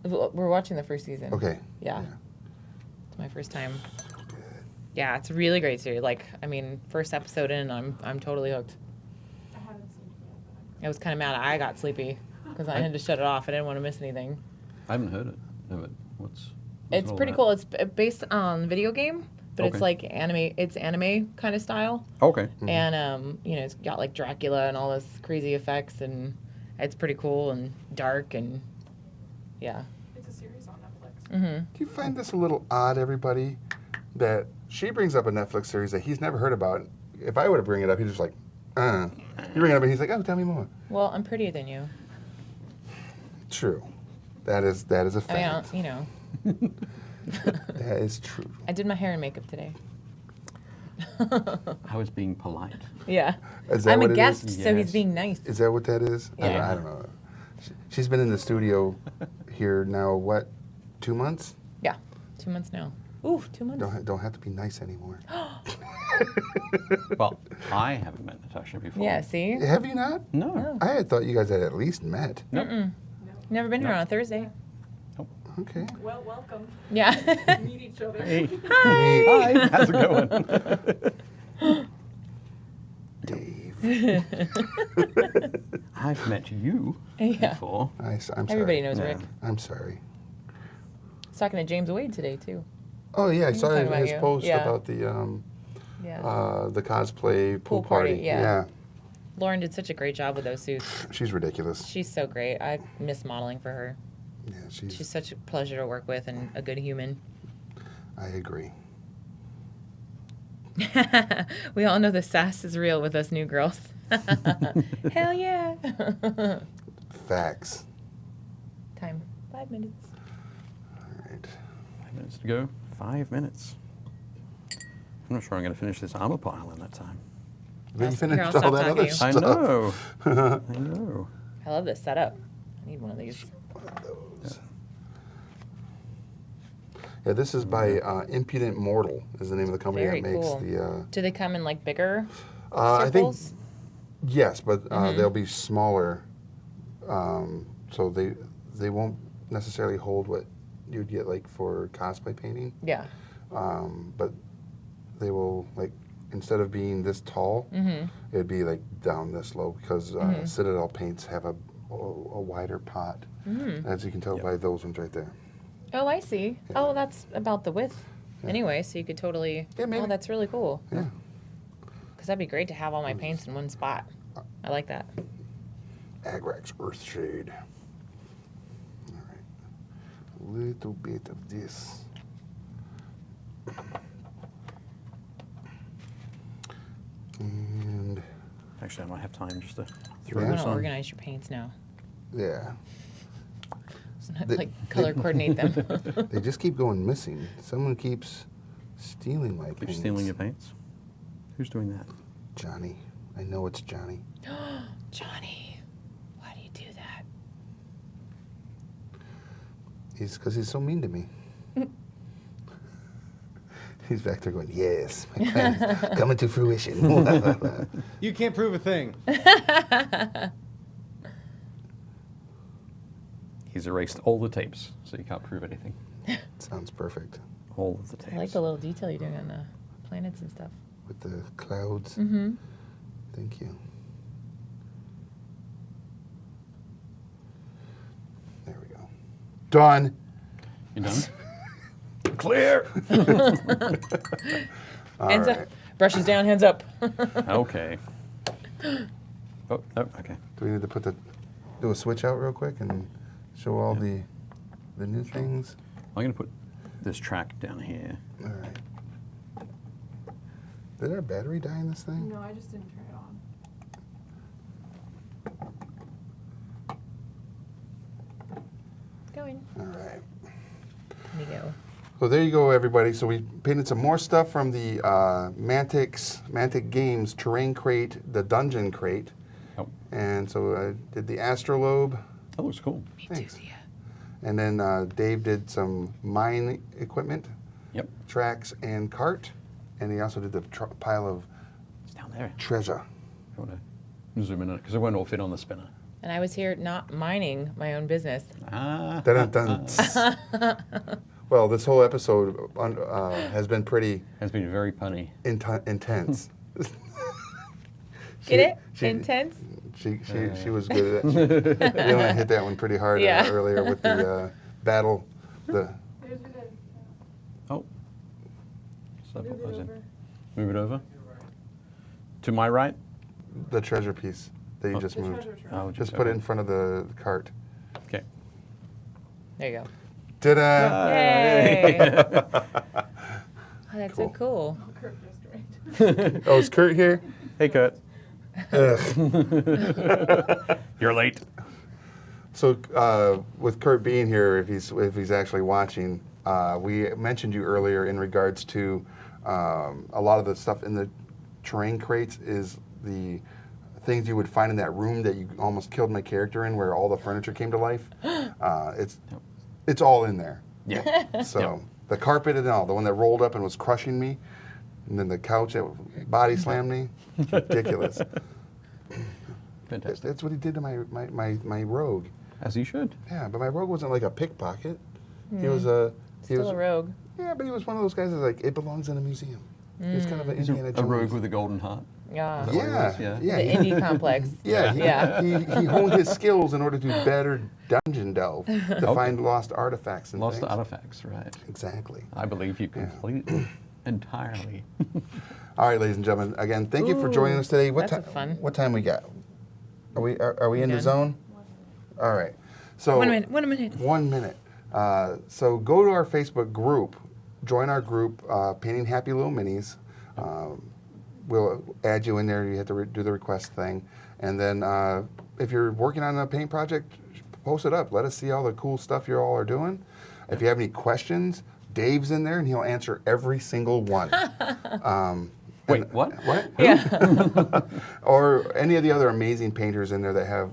We're watching the first season. Okay. Yeah. It's my first time. Yeah, it's a really great series. Like, I mean, first episode in, I'm totally hooked. I haven't seen it yet. I was kind of mad I got sleepy because I had to shut it off. I didn't want to miss anything. I haven't heard it. What's It's all pretty that? cool. It's based on video game, but it's Okay. like anime. It's anime kind of style, Okay. and you know, it's got like Dracula and all this crazy effects, and it's pretty cool and dark and yeah. It's a series on Netflix. Mm-hmm. Do you find this a little odd, everybody, that she brings up a Netflix series that he's never heard about? If I were to bring it up, he's just like, You bring it up and he's like, oh, tell me more. Well, I'm prettier than you. True. That is a I mean, fact. you know, That is true. I did my hair and makeup today. I was being polite. Yeah. Is that I'm what a it guest, is? so he's Yes. being nice. Is that what that is? Yeah. I don't know. She's been in the studio here now, what, 2 months? Yeah. 2 months now. Ooh, 2 months. Don't have to be nice anymore. Well, I haven't met Natasha before. Yeah, see? Have you not? No. I had thought you guys had at least met. Nope. Never been here No. on a Thursday. Okay. Well, welcome. Yeah. Meet each other. Hey. Hey, Hi. How's it going? Dave. I've met you Yeah. before. I'm sorry. Everybody knows Yeah. Rick. I'm sorry. I was talking to James Wade today, too. Oh yeah, I He saw was talking about his you. post Yeah. about the Yeah. the cosplay pool Pool party, party. yeah. Lauren did such a great job with those suits. She's ridiculous. She's so great. I miss modeling for her. Yeah, She's such a pleasure to work with and a good human. I agree. We all know the sass is real with us new girls. Hell yeah. Facts. Time. 5 minutes. All right. 5 minutes to go. 5 minutes. I'm not sure I'm going to finish this armor pile in that time. Then you Here, I'll finished all stop that talking other to you. stuff. I know. I know. I love this setup. I need one of these. One of those. Yeah, this is by Impudent Mortal is the name of the company Very that makes cool. the. Do they come in like bigger I think circles? yes, but they'll be smaller, so they won't necessarily hold what you'd get like for cosplay painting. Yeah. But they will, like, instead of being this tall, it'd be like down this low because Citadel paints have a wider pot, as you can tell by those ones right there. Oh, I see. Oh, that's about the width. Anyway, so you could totally. Yeah, maybe. Oh, that's really cool. Yeah. Because that'd be great to have all my paints in one spot. I like that. Agrax Earthshade. All right. A little bit of this. And Actually, I might have time just to I throw Yeah. want this to on. organize your paints now. yeah, Not like color coordinate them. they just keep going missing. Someone keeps stealing my Keep paints. stealing your paints? Who's doing that? Johnny. I know it's Johnny. Johnny, why do you do that? Because he's so mean to me. He's back there going, yes, my plan is coming to fruition. You can't prove a thing. He's erased all the tapes, so you can't prove anything. Sounds perfect. All of the tapes. I like the little detail you're doing on the planets and stuff. With the clouds. Mm-hmm. Thank you. There we go. Done. You done? Clear! All Hands right. up. Brushes down, hands up. Okay. Oh, okay. Do we need to do a switch out real quick and show all the new things? I'm going to put this track down here. All right. Did our battery die in this thing? No, I just didn't turn it on. Going. All right. Let me go. So there you go, everybody. So we painted some more stuff from the Mantic Games terrain crate, the dungeon crate. Oh, And so I did the astrolabe. that looks cool. Me Thanks. too, yeah. And then Dave did some mine equipment, Yep. tracks, and cart. And he also did the pile of It's down there. treasure. I want to zoom in on it because it won't all fit on the spinner. And I was here not mining my own business. Ah. Dun-dun-dun. Well, this whole episode has been pretty Has been very punny. intense. Get it? She- Intense? She was good at that. You know, I hit that one pretty hard Yeah. earlier with the battle. There's your dad. So put those in. Move it over. To my right? The treasure piece that you just moved. Oh, Just put it in front of the cart. Okay. There you go. Ta-da! Yay! Oh, that's so cool. Oh, is Kurt here? Hey, Kurt. Ugh. You're late. So with Kurt being here, if he's actually watching, we mentioned you earlier in regards to a lot of the stuff in the terrain crates is the things you would find in that room that you almost killed my character in, where all the furniture came to life. It's all in there. Yeah. So the carpet and all, the one that rolled up and was crushing me, and then the couch that body slammed me. It's ridiculous. Fantastic. That's what he did to my rogue. As he should. Yeah, but my rogue wasn't like a pickpocket. He was a Still a rogue. Yeah, but he was one of those guys that's like, it belongs in a museum. He was kind of an Indiana Jones. A rogue with a golden heart. Yeah. Yeah, Yeah. yeah. The indie complex. Yeah, Yeah. He honed his skills in order to better dungeon delve, to find lost artifacts and Lost things. artifacts, right. Exactly. I believe you completely, entirely. All right, ladies and gentlemen, again, thank you for joining us today. that's fun. What time we got? Are we in the Done. zone? All right. So 1 minute. 1 minute. 1 minute. So go to our Facebook group, join our group, Painting Happy Little Minis. We'll add you in there. You have to do the request thing. And then if you're working on a paint project, post it up. Let us see all the cool stuff you all are doing. If you have any questions, Dave's in there and he'll answer every single one. Wait, what? What? Yeah. Or any of the other amazing painters in there that have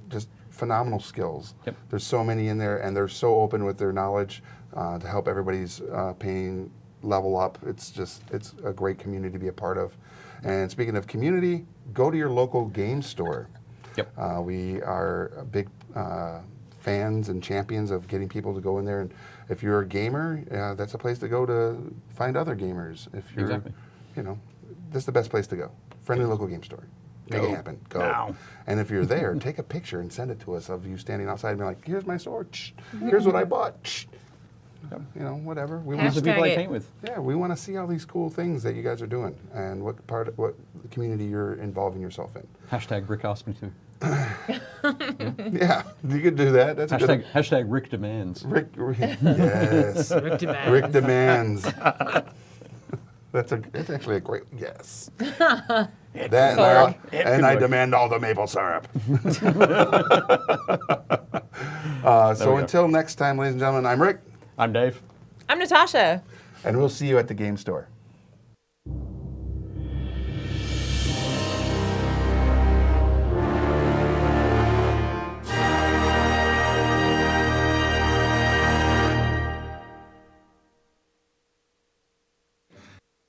just phenomenal skills. Yep. There's so many in there, and they're so open with their knowledge to help everybody's painting level up. It's a great community to be a part of. And speaking of community, go to your local game store. Yep. We are big fans and champions of getting people to go in there. And if you're a gamer, that's a place to go to find other gamers. If you're, Exactly. This is the best place to go. Friendly local game store. Make it Go. happen. Go. Now. And if you're there, take a picture and send it to us of you standing outside and be like, here's my sword. Shh. Here's what I bought. Shh. Whatever. We These are the Hashtag people I it. paint with. yeah, we want to see all these cool things that you guys are doing and what community you're involving yourself in. Hashtag Rick asked me to. Yeah, you could do that. That's a good. Hashtag Rick demands. Rick yes. Rick demands. Rick demands. That's actually a great yes. That and I demand all the maple syrup. So we go. until next time, ladies and gentlemen, I'm Rick, I'm Dave. I'm Natasha. and we'll see you at the game store.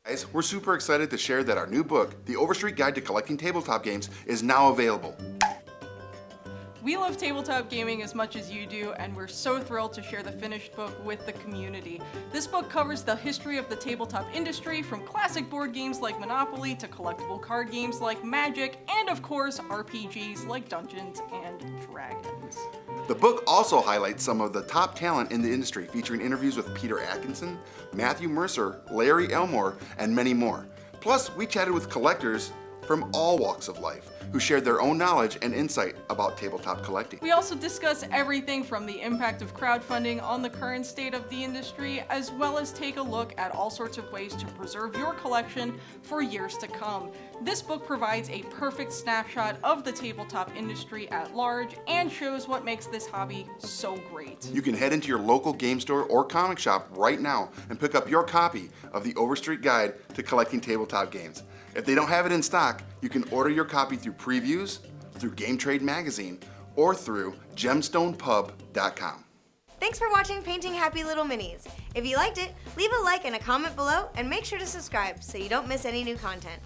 Guys, we're super excited to share that our new book, The Overstreet Guide to Collecting Tabletop Games, is now available. We love tabletop gaming as much as you do, and we're so thrilled to share the finished book with the community. This book covers the history of the tabletop industry, from classic board games like Monopoly to collectible card games like Magic, and of course, RPGs like Dungeons and Dragons. The book also highlights some of the top talent in the industry, featuring interviews with Peter Atkinson, Matthew Mercer, Larry Elmore, and many more. Plus, we chatted with collectors from all walks of life who shared their own knowledge and insight about tabletop collecting. We also discuss everything from the impact of crowdfunding on the current state of the industry, as well as take a look at all sorts of ways to preserve your collection for years to come. This book provides a perfect snapshot of the tabletop industry at large and shows what makes this hobby so great. You can head into your local game store or comic shop right now and pick up your copy of the Overstreet Guide to Collecting Tabletop Games. If they don't have it in stock, you can order your copy through previews, through Game Trade Magazine, or through gemstonepub.com. Thanks for watching Painting Happy Little Minis. If you liked it, leave a like and a comment below, and make sure to subscribe so you don't miss any new content.